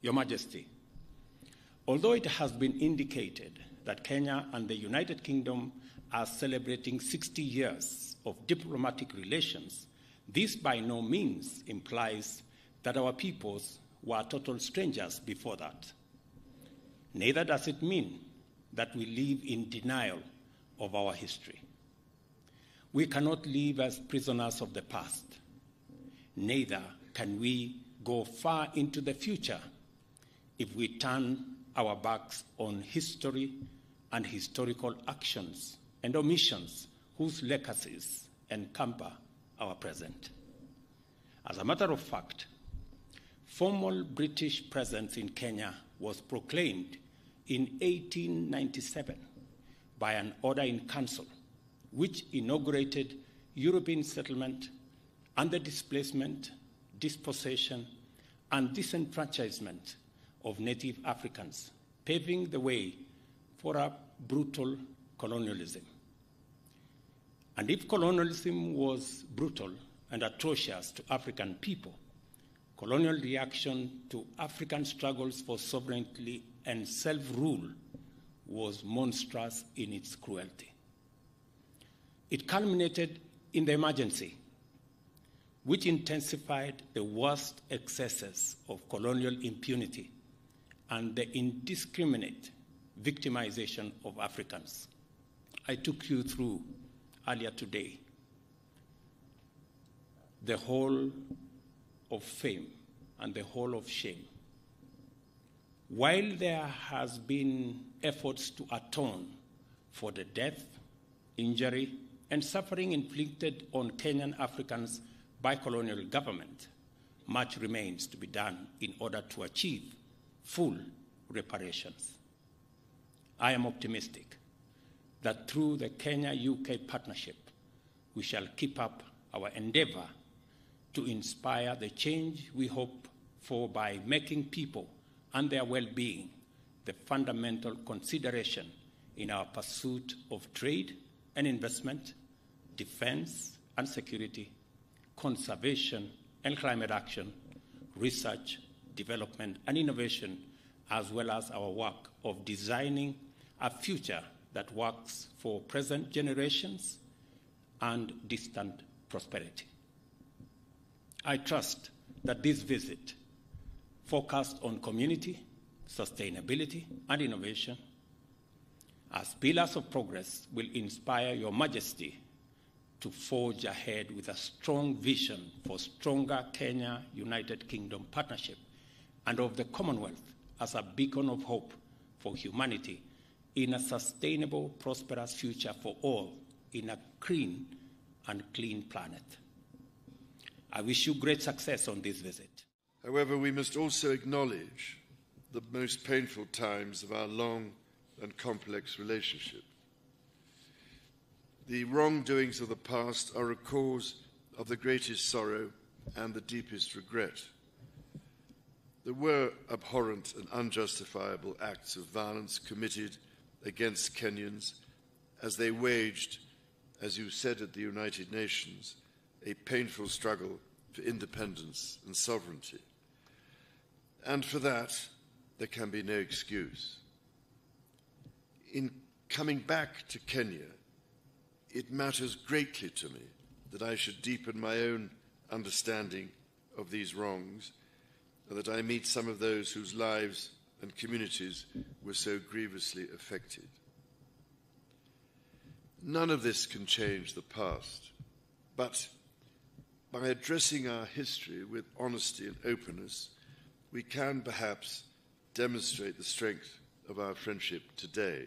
Your Majesty, although it has been indicated that Kenya and the United Kingdom are celebrating 60 years of diplomatic relations, this by no means implies that our peoples were total strangers before that. Neither does it mean that we live in denial of our history. We cannot live as prisoners of the past. Neither can we go far into the future if we turn our backs on history and historical actions and omissions whose legacies encumber our present. As a matter of fact, formal British presence in Kenya was proclaimed in 1897 by an order in council, which inaugurated European settlement and the displacement, dispossession, and disenfranchisement of native Africans, paving the way for a brutal colonialism. And if colonialism was brutal and atrocious to African people, colonial reaction to African struggles for sovereignty and self-rule was monstrous in its cruelty. It culminated in the emergency, which intensified the worst excesses of colonial impunity and the indiscriminate victimization of Africans. I took you through earlier today the whole of fame and the whole of shame. While there has been efforts to atone for the death, injury, and suffering inflicted on Kenyan Africans by colonial government, much remains to be done in order to achieve full reparations. I am optimistic that through the Kenya-UK partnership, we shall keep up our endeavor to inspire the change we hope for by making people and their well-being the fundamental consideration in our pursuit of trade and investment, defense and security, conservation and climate action, research, development and innovation, as well as our work of designing a future that works for present generations and distant prosperity. I trust that this visit, focused on community, sustainability, and innovation, as pillars of progress, will inspire Your Majesty to forge ahead with a strong vision for stronger Kenya-United Kingdom partnership and of the Commonwealth as a beacon of hope for humanity in a sustainable, prosperous future for all in a green and clean planet. I wish you great success on this visit. However, we must also acknowledge the most painful times of our long and complex relationship. The wrongdoings of the past are a cause of the greatest sorrow and the deepest regret. There were abhorrent and unjustifiable acts of violence committed against Kenyans as they waged, as you said at the United Nations, a painful struggle for independence and sovereignty. And for that, there can be no excuse. In coming back to Kenya, it matters greatly to me that I should deepen my own understanding of these wrongs and that I meet some of those whose lives and communities were so grievously affected. None of this can change the past, but by addressing our history with honesty and openness, we can perhaps demonstrate the strength of our friendship today.